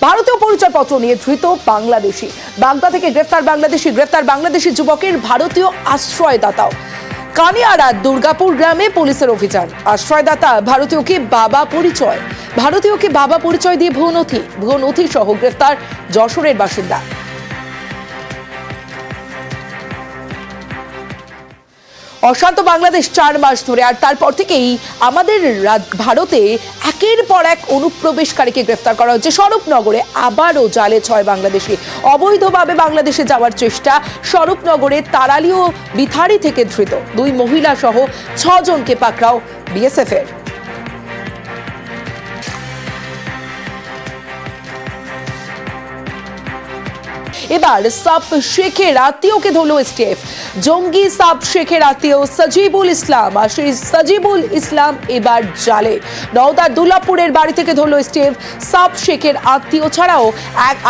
ভারতীয় পরিচয়পত্র নিয়ে ধৃত বাংলাদেশি, বাগদা থেকে গ্রেফতার বাংলাদেশি যুবকের ভারতীয় আশ্রয়দাতাও। কানিয়াড়া দুর্গাপুর গ্রামে পুলিশের অভিযান। আশ্রয়দাতা ভারতীয়কে বাবা পরিচয় দিয়ে ভুয়ো নথি সহ গ্রেফতার যশোরের বাসিন্দা। অশান্ত বাংলাদেশ 4 মাস ধরে, আর তারপর থেকেই আমাদের ভারতে একের পর এক অনুপ্রবেশকারীকে গ্রেফতার করা হচ্ছে। স্বরূপনগরে আবারও জালে 6 বাংলাদেশি অবৈধভাবে বাংলাদেশে যাওয়ার চেষ্টা। স্বরূপনগরে তারালি ও বিথারি থেকে ধৃত 2 মহিলা সহ 6 জনকে পাকড়াও বিএসএফ এর। এবার সাব শেখের আত্মীয়কে ধরল এসটিএফ। জঙ্গি সাব শেখের আত্মীয় সজিবুল ইসলাম, আর সেই সজিবুল ইসলাম এবার জালে। নওদার দুর্গাপুরের বাড়ি থেকে ধরল এসটিএফ সাব শেখের আত্মীয় ছাড়াও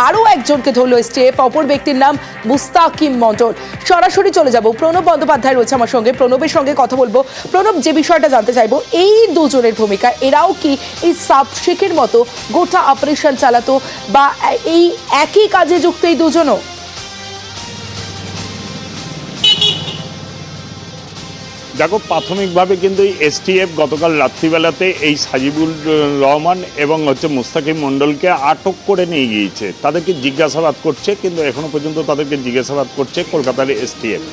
আরো একজনকে ধরল এসটিএফ। অপর ব্যক্তির নাম মুস্তাকিম মন্ডল। সরাসরি চলে যাব, প্রণব বন্দ্যোপাধ্যায় রয়েছে আমার সঙ্গে, প্রণবের সঙ্গে কথা বলবো। প্রণব, যে বিষয়টা জানতে চাইবো, এই দুজনের ভূমিকা, এরাও কি এই সাব শেখের মতো গোটা অপারেশন চালাতো বা এই একই কাজে যুক্ত এই দুজনও? দেখো, প্রাথমিকভাবে কিন্তু এসটিএফ গতকাল রাত্রিবেলাতে এই সাজিবুল রহমান এবং মুস্তাকিম মণ্ডলকে আটক করে নিয়ে গিয়েছে। তাদেরকে জিজ্ঞাসাবাদ করছে, কিন্তু এখনো পর্যন্ত তাদেরকে জিজ্ঞাসাবাদ করছে কলকাতার এসটিএফ।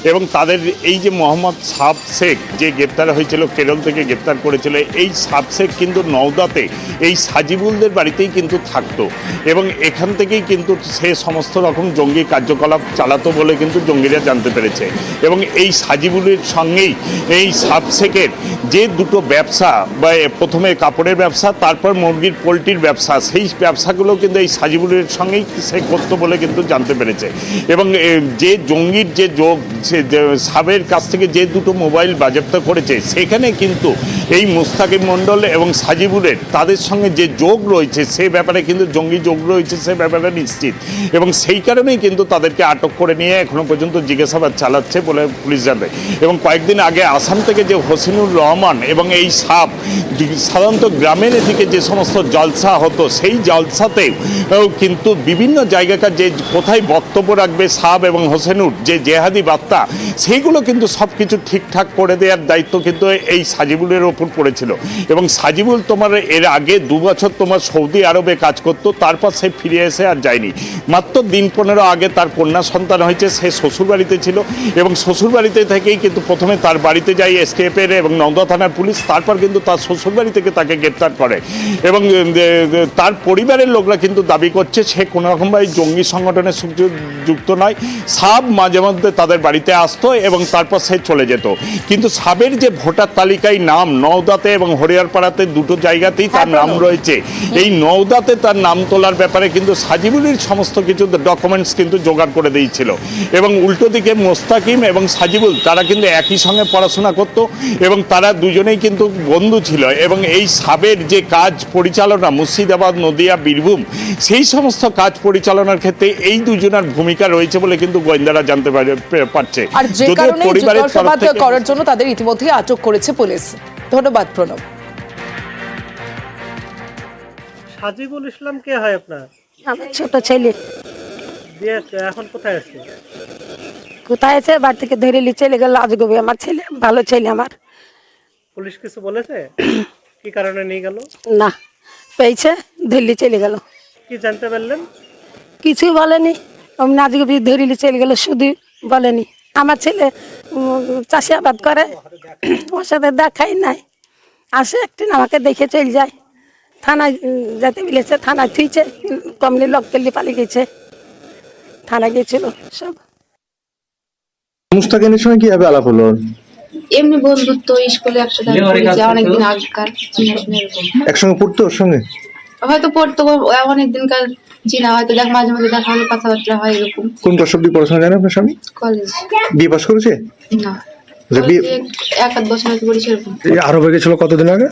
এবং তাদের এই যে মোহাম্মদ সাব শেখ যে গ্রেপ্তার হয়েছিল, কেরল থেকে গ্রেপ্তার করেছিল, এই সাব শেখ কিন্তু নওদাতে এই সাজিবুলদের বাড়িতেই কিন্তু থাকতো এবং এখান থেকেই কিন্তু সে সমস্ত রকম জঙ্গি কার্যকলাপ চালাতো বলে কিন্তু জঙ্গিরা জানতে পেরেছে। এবং এই সাজিবুলের সঙ্গেই এই সাব শেখের যে দুটো ব্যবসা, বা প্রথমে কাপড়ের ব্যবসা, তারপর মুরগির পোলট্রির ব্যবসা, সেই ব্যবসাগুলো কিন্তু এই সাজিবুলের সঙ্গেই সে করতো বলে কিন্তু জানতে পেরেছে। এবং যে জঙ্গির যে যোগ, সে সাবের কাছ থেকে যে দুটো মোবাইল বাজেয়াপ্ত করেছে, সেখানে কিন্তু এই মুস্তাকিম মণ্ডল এবং সাজিবুলের তাদের সঙ্গে যে যোগ রয়েছে, সে ব্যাপারে কিন্তু জঙ্গি যোগ রয়েছে, সে ব্যাপারে নিশ্চিত। এবং সেই কারণেই কিন্তু তাদেরকে আটক করে নিয়ে এখনো পর্যন্ত জিজ্ঞাসাবাদ চালাচ্ছে বলে পুলিশ জানায়। এবং কয়েকদিন আগে আসাম থেকে যে হোসেনুর রহমান এবং এই সাব সাধারণত গ্রামের দিকে যে সমস্ত জলসা হতো, সেই জলসাতেও কিন্তু বিভিন্ন জায়গাকার যে কোথায় বক্তব্য রাখবে সাব এবং হোসেনুর যে জেহাদি বার্তা, সেইগুলো কিন্তু সব কিছু ঠিকঠাক করে দেওয়ার দায়িত্ব কিন্তু এই সাজিবুলের ওপর পড়েছিল। এবং সাজিবুল তোমার এর আগে 2 বছর তোমার সৌদি আরবে কাজ করতো, তারপর সে ফিরে এসে আর যায়নি। মাত্র দিন 15 আগে তার কন্যা সন্তান হয়েছে, সে শ্বশুরবাড়িতে ছিল এবং শ্বশুরবাড়িতে থেকেই কিন্তু প্রথমে তার বাড়িতে যায় এসটিএফের এবং নওদা থানার পুলিশ, তারপর কিন্তু তার শ্বশুরবাড়ি থেকে তাকে গ্রেপ্তার করে। এবং তার পরিবারের লোকরা কিন্তু দাবি করছে সে কোনো রকমভাবে জঙ্গি সংগঠনের যুক্ত নয়। সাব মাঝে মধ্যে তাদের বাড়িতে আসতো এবং তারপর সে চলে যেত। কিন্তু সাবের যে ভোটার তালিকায় নাম নওদাতে এবং হরিয়ারপাড়াতে দুটো জায়গাতেই তার নাম রয়েছে, এই নওদাতে তার নাম তোলার ব্যাপারে কিন্তু সাজিবুলের সমস্ত কিছু ডকুমেন্টস কিন্তু জোগাড় করে দিয়েছিল। এবং উল্টো দিকে মোস্তাকিম এবং সাজিবুল তারা কিন্তু একই সঙ্গে পড়াশোনা করত এবং তারা দুজনেই কিন্তু বন্ধু ছিল। এবং এই সাবের যে কাজ পরিচালনা, মুর্শিদাবাদ, নদিয়া, বীরভূম, সেই সমস্ত কাজ পরিচালনার ক্ষেত্রে এই দুজনের ভূমিকা রয়েছে বলে কিন্তু গোয়েন্দারা জানতে পারছে। আর যে কারণে জিজ্ঞাসাবাদ করার জন্য তাদের ইতিমধ্যে আটক করেছে পুলিশ। ধন্যবাদ প্রণব। সাজিবুল ইসলাম কে হয় আপনার? আমার ছোট ছেলে। এখন কোথায় আছে? কোথায় আছে? বাড়ি থেকে ধরে নিয়ে চলে গেল আজগবি। আমার ছেলে, ভালো ছেলে আমার। পুলিশ কিছু বলেছে কি কারণে নিয়ে গেল? না, পেয়েছে, ধরে চলে গেল। কি জানতে পারলেন? কিছু বলেনি, অমনি আজগবি ধরে নিয়ে চলে গেল, শুধু বলেনি। আমার ছেলে চাষি আবাদ করে, ওর সাথে দেখাই নাই, আসে একদিন আমাকে দেখে চলে যায়। থানায় যেতে বলেছে, থানায় থুইছে, কমনি লক করলে পালিয়ে গেছে। থানায় গেছিল সব। মুস্তাকিমের সঙ্গে কিভাবে আলাপ হলো? এমনি বন্ধুত্ব, স্কুলে একসাথে পড়েছি অনেকদিন আগেকার, একসঙ্গে পড়তো ওর সঙ্গে? হয়তো পড়তো অনেকদিনকার চিনা, হয়তো দেখ মাঝে মাঝে দেখা হলে কথাবার্তা হয় এরকম। কোন ক্লাস অবধি পড়াশোনা জানেন আপনার স্বামী? কলেজ। বিয়ে পাস করেছে? না, এক আধ বছর হয়তো পড়েছে এরকম। আরবে গেছিল কতদিন আগে?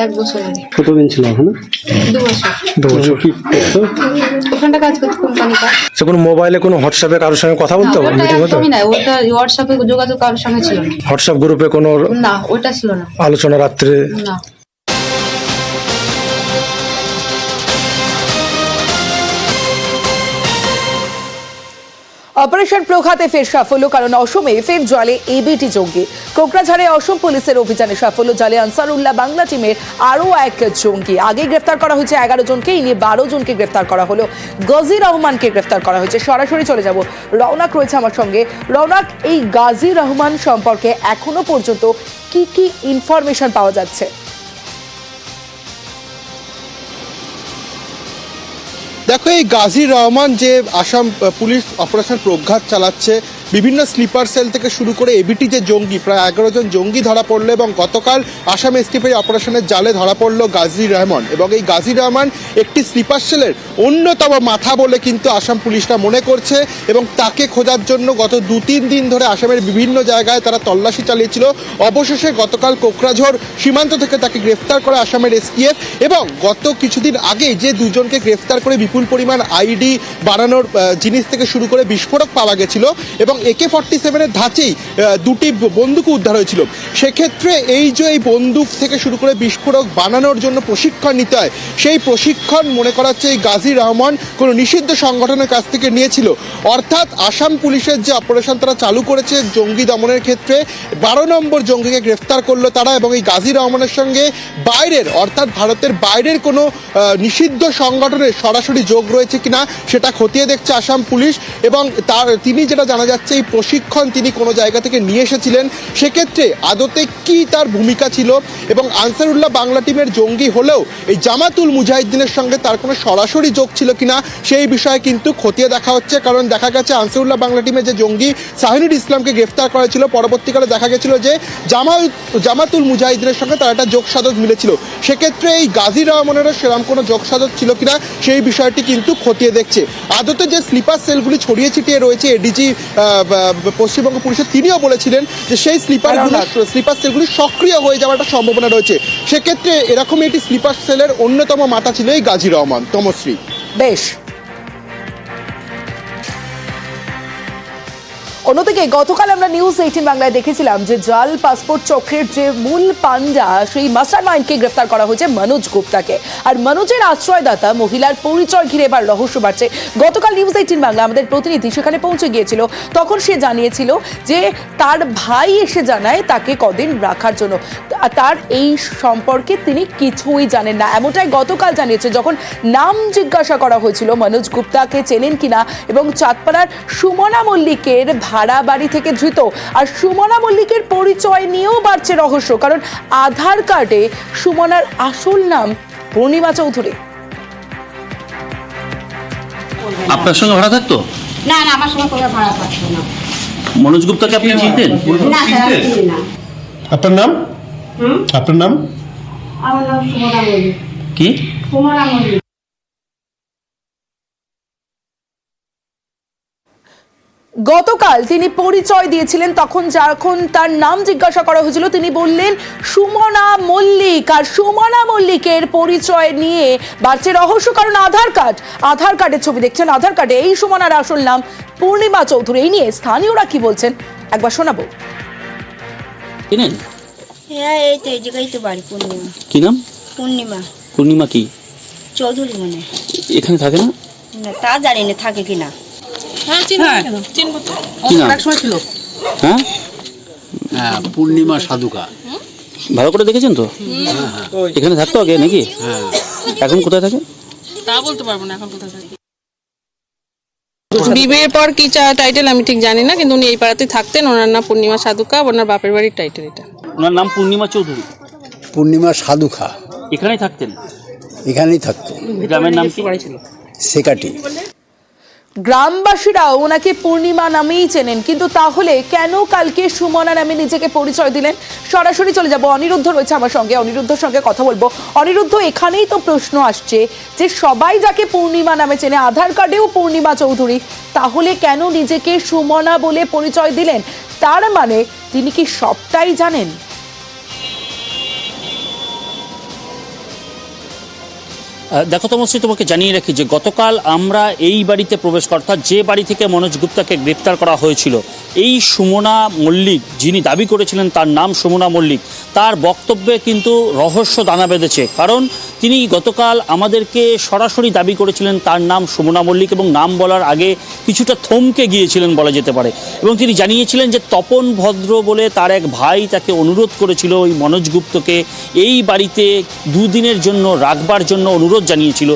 1 বছর আগে। কতদিন ছিল ওখানে? 2 বছর। 2 বছর কি করতো? ওখানটা কাজ করতো কোম্পানিতে। সে কোনো মোবাইলে কোনো হোয়াটসঅ্যাপে কারোর সঙ্গে কথা বলতো? মিটিং হতো না, ওটা হোয়াটসঅ্যাপে যোগাযোগ কারোর সঙ্গে ছিল না। হোয়াটসঅ্যাপ গ্রুপে কোনো? না, ওটা ছিল না। আলোচনা রাত্রে? না। অপারেশন প্রঘাতে ফের সাফল্য, কারণ অসমে ফের জলে এবিটি জঙ্গি। কোকরাঝাড়ে অসম পুলিশের অভিযানে সাফল্য, জলে আনসারুল্লাহ বাংলা টিমের আরও এক জঙ্গি। আগে গ্রেফতার করা হয়েছে 11 জনকে, এই নিয়ে 12 জনকে গ্রেফতার করা হলো। গাজী রহমানকে গ্রেফতার করা হয়েছে। সরাসরি চলে যাব, রওনাক রয়েছে আমার সঙ্গে। রওনাক, এই গাজী রহমান সম্পর্কে এখনো পর্যন্ত কি কি ইনফরমেশন পাওয়া যাচ্ছে? দেখো, এই গাজী রহমান যে আসাম পুলিশ অপারেশন প্রঘাত চালাচ্ছে, বিভিন্ন স্লিপার সেল থেকে শুরু করে এবিটি যে জঙ্গি, প্রায় 11 জন জঙ্গি ধরা পড়লো এবং গতকাল আসাম এসটিএফ এই অপারেশনের জালে ধরা পড়লো গাজী রহমান। এবং এই গাজী রহমান একটি স্লিপার সেলের অন্যতম মাথা বলে কিন্তু আসাম পুলিশরা মনে করছে এবং তাকে খোঁজার জন্য গত 2-3 দিন ধরে আসামের বিভিন্ন জায়গায় তারা তল্লাশি চালিয়েছিল। অবশেষে গতকাল কোকরাঝড় সীমান্ত থেকে তাকে গ্রেফতার করে আসামের এসটিএফ এবং গত কিছুদিন আগে যে দুজনকে গ্রেফতার করে বিপুল পরিমাণ আইডি বানানোর জিনিস থেকে শুরু করে বিস্ফোরক পাওয়া গেছিল এবং AK-47 ধাঁচেই 2টি বন্দুক উদ্ধার হয়েছিল। সেক্ষেত্রে এই যে এই বন্দুক থেকে শুরু করে বিস্ফোরক বানানোর জন্য প্রশিক্ষণ নিতে হয়, সেই প্রশিক্ষণ মনে করা হচ্ছে এই গাজী রহমান কোনো নিষিদ্ধ সংগঠনের কাছ থেকে নিয়েছিল। অর্থাৎ আসাম পুলিশের যে অপারেশন তারা চালু করেছে জঙ্গি দমনের ক্ষেত্রে, 12 নম্বর জঙ্গিকে গ্রেফতার করলো তারা। এবং এই গাজী রহমানের সঙ্গে বাইরের, অর্থাৎ ভারতের বাইরের কোনো নিষিদ্ধ সংগঠনের সরাসরি যোগ রয়েছে কিনা সেটা খতিয়ে দেখছে আসাম পুলিশ। এবং তিনি যেটা জানা যাচ্ছে, এই প্রশিক্ষণ তিনি কোনো জায়গা থেকে নিয়ে এসেছিলেন। সেক্ষেত্রে আদতে কি তার ভূমিকা ছিল এবং আনসারুল্লাহ বাংলা টিমের জঙ্গি হলেও এই জামাতুল মুজাহিদ্দিনের সঙ্গে তার কোনো সরাসরি যোগ ছিল কিনা সেই বিষয়ে কিন্তু খতিয়ে দেখা হচ্ছে। কারণ দেখা গেছে আনসারুল্লাহ বাংলা টিমের যে জঙ্গি শাহিনুর ইসলামকে গ্রেফতার করা ছিল, পরবর্তীকালে দেখা গেছিল যে জামাতুল মুজাহিদ্দিনের সঙ্গে তার একটা যোগসাধক মিলেছিল। সেক্ষেত্রে এই গাজী রহমানেরও সেরকম কোনো যোগসাধক ছিল কিনা সেই বিষয়টি কিন্তু খতিয়ে দেখছে। আদতে যে স্লিপার সেলগুলি ছড়িয়ে ছিটিয়ে রয়েছে, এডিজি পশ্চিমবঙ্গ পুলিশের তিনিও বলেছিলেন যে সেই স্লিপার সেলগুলি সক্রিয় হয়ে যাওয়ার একটা সম্ভাবনা রয়েছে। সেক্ষেত্রে এরকমই একটি স্লিপার সেলের অন্যতম মাথা ছিল এই গাজী রহমান। তমশ্রী, বেশ। অন্যদিকে গতকাল আমরা নিউজ 18 বাংলায় দেখেছিলাম যে জাল পাসপোর্ট চক্রের যে মূল পান্ডা, সেই মাস্টারমাইন্ডকে গ্রেফতার করা হয়েছে মনোজ গুপ্তাকে। আর মনোজের আশ্রয়দাতা মহিলার পরিচয় ঘিরে এবার রহস্য বাড়ছে। গতকাল নিউজ 18 বাংলা আমাদের প্রতিনিধি সেখানে পৌঁছে গিয়েছিল, তখন সে জানিয়েছিল যে তার ভাই এসে জানায় তাকে কদিন রাখার জন্য। তার এই সম্পর্কে তিনি কিছুই জানেন না, এমনটাই গতকাল জানিয়েছে। যখন নাম জিজ্ঞাসা করা হয়েছিল মনোজ গুপ্তাকে চেনেন কিনা, এবং চাঁদপাড়ার সুমনা মল্লিকের ভাড়া বাড়ি থেকে ধৃত, আর সুমনা মল্লিকের পরিচয় নিয়েও বাড়ছে রহস্য, কারণ আধার কার্ডে সুমনার আসল নাম পূর্ণিমা চৌধুরী। আপনার সঙ্গে ভাড়া থাকতো? না না, আমার সঙ্গে কোনো ভাড়া থাকতো না। মনোজ গুপ্তাকে আপনি চিনতেন? না স্যার, আমি চিনি না। আপনার নাম? আপনার নাম? আমার নাম সুমনা মল্লিক। কি? সুমনা মল্লিক। গতকাল তিনি পরিচয় দিয়েছিলেন, তখন যখন তার নাম জিজ্ঞাসা করা হয়েছিল তিনি বললেন সুমনা মল্লিক। আর সুমনা মল্লিকের পরিচয় নিয়ে বাড়ছে রহস্য, কারণ আধার কার্ডের ছবি দেখছেন, আধার কার্ডে এই সুমনার আসল নাম পূর্ণিমা চৌধুরী। এই নিয়ে স্থানীয়রা কি বলছেন একবার শোনাবো। চিনেন? হ্যাঁ, এই তো এই জায়গায় তো বাড়ি। পূর্ণিমা। কি নাম? পূর্ণিমা। পূর্ণিমা কি চৌধুরী মনে। এখানে থাকে না? না তা জানি না থাকে কিনা। কি নাম? হ্যাঁ, পূর্ণিমা সাধুকা। ভালো করে দেখেছেন তো? এখানে থাকতো আগে নাকি? এখন কোথায় থাকে তা বলতে পারবো না এখন কোথায় থাকে। বিয়ের পর কি টাইটেল আমি ঠিক জানি না, কিন্তু উনি এই পাড়াতেই থাকতেন। ওনার নাম পূর্ণিমা সাধুকা, ওনার বাপের বাড়ির টাইটেল এটা। ওনার নাম পূর্ণিমা চৌধুরী। পূর্ণিমা সাধুকা এখানেই থাকতেন? এখানেই থাকতো। গ্রামের নাম কি? সেকাটি। গ্রামবাসীরাও ওনাকে পূর্ণিমা নামেই চেনেন, কিন্তু তাহলে কেন কালকে সুমনা নামে নিজেকে পরিচয় দিলেন? সরাসরি চলে যাব, অনিরুদ্ধ রয়েছে আমার সঙ্গে, অনিরুদ্ধর সঙ্গে কথা বলবো। অনিরুদ্ধ, এখানেই তো প্রশ্ন আসছে যে সবাই যাকে পূর্ণিমা নামে চেনে, আধার কার্ডেও পূর্ণিমা চৌধুরী, তাহলে কেন নিজেকে সুমনা বলে পরিচয় দিলেন? তার মানে তিনি কি সবটাই জানেন? দেখো তমশ্রী, তোমাকে জানিয়ে রাখি যে গতকাল আমরা এই বাড়িতে প্রবেশ করা, অর্থাৎ যে বাড়ি থেকে মনোজ গুপ্তাকে গ্রেপ্তার করা হয়েছিল, এই সুমনা মল্লিক যিনি দাবি করেছিলেন তার নাম সুমনা মল্লিক, তার বক্তব্যে কিন্তু রহস্য দানা বেঁধেছে। কারণ তিনি গতকাল আমাদেরকে সরাসরি দাবি করেছিলেন তার নাম সুমনা মল্লিক এবং নাম বলার আগে কিছুটা থমকে গিয়েছিলেন বলা যেতে পারে। এবং তিনি জানিয়েছিলেন যে তপন ভদ্র বলে তার এক ভাই তাকে অনুরোধ করেছিল ওই মনোজ গুপ্তকে এই বাড়িতে দুদিনের জন্য রাখবার জন্য অনুরোধ জানিয়েছিল,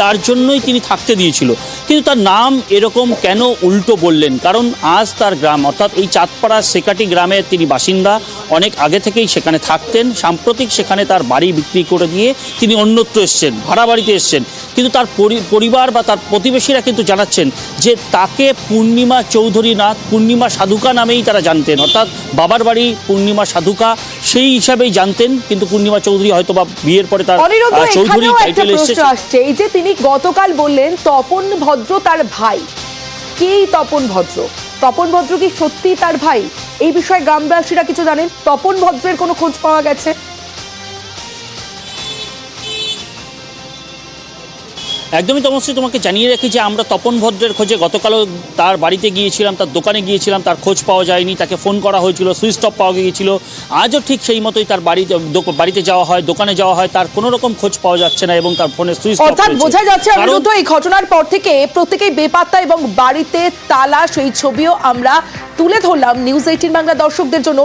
তার জন্যই তিনি থাকতে দিয়েছিল। কিন্তু তার নাম এরকম কেন উল্টো বললেন? কারণ আজ তার গ্রাম, অর্থাৎ এই চাঁদপাড়া সেকাটি গ্রামের তিনি বাসিন্দা, অনেক আগে থেকেই সেখানে থাকতেন। সাম্প্রতিক সেখানে তার বাড়ি বিক্রি করে দিয়ে তিনি অন্যত্র এসছেন, ভাড়া বাড়িতে এসছেন। কিন্তু তার পরিবার বা তার প্রতিবেশীরা কিন্তু জানাচ্ছেন যে তাকে পূর্ণিমা চৌধুরী না, পূর্ণিমা সাধুকা নামেই তারা জানতেন, অর্থাৎ বাবার বাড়ি পূর্ণিমা সাধুকা সেই হিসাবেই জানতেন। কিন্তু পূর্ণিমা চৌধুরী হয়তো বা বিয়ের পরে তার চৌধুরী টাইটেল এসেছে। এই যে তিনি গতকাল বললেন তপন ভদ্র তার ভাই, কে তপন ভদ্র? তপন ভদ্র কি সত্যি তার ভাই? এই বিষয়ে গ্রামবাসীরা কিছু জানেন? তপন ভদ্রের কোনো খোঁজ পাওয়া গেছে? একদমই তমশ্রী, তোমাকে জানিয়ে রাখি যে আমরা তপন ভদ্রের খোঁজে গতকালও তার বাড়িতে গিয়েছিলাম, তার দোকানে গিয়েছিলাম, তার খোঁজ পাওয়া যায়নি। তাকে ফোন করা হয়েছিল, সুইচ অফ পাওয়া গিয়েছিল। আজও ঠিক সেই মতোই তার বাড়িতে যাওয়া হয়, দোকানে যাওয়া হয়, তার কোনো রকম খোঁজ পাওয়া যাচ্ছে না এবং তার ফোনে সুইচ অফ। অর্থাৎ বোঝা যাচ্ছে অনিরুদ্ধ, এই ঘটনার পর থেকে প্রত্যেকেই বেপাত্তা এবং বাড়িতে তালা, সেই ছবিও আমরা তুলে ধরলাম নিউজ 18 বাংলা দর্শকদের জন্য।